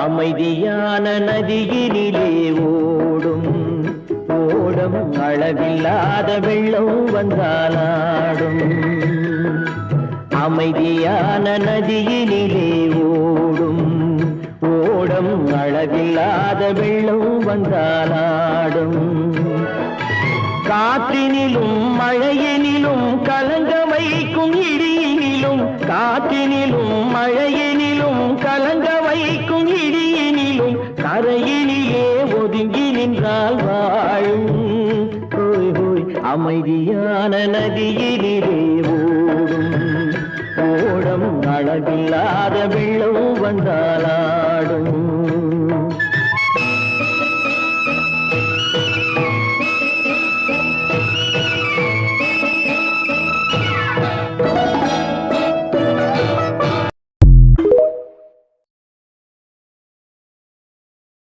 அமைதியான நதியினிலே ஓடும் ஓடம் அளவில்லாத வெள்ளம் வந்தாலாடும். அமைதியான நதியினிலே ஓடும் ஓடம் அளவில்லாத வெள்ளம் வந்தாலாடும். காற்றினிலும் மழையினிலும் கலங்க வைக்கும் இடியினிலும் காற்றினிலும் மழையினிலும் கலங்க வைக்கும் இடியினிலும் கரையினிலே ஒதுங்கி நின்றால் வாழும். ஹோய் ஹோய் அமைதியான நதியினிலே ஓடும் ஓடம் அளவில்லாத வெள்ளம் வந்தாலா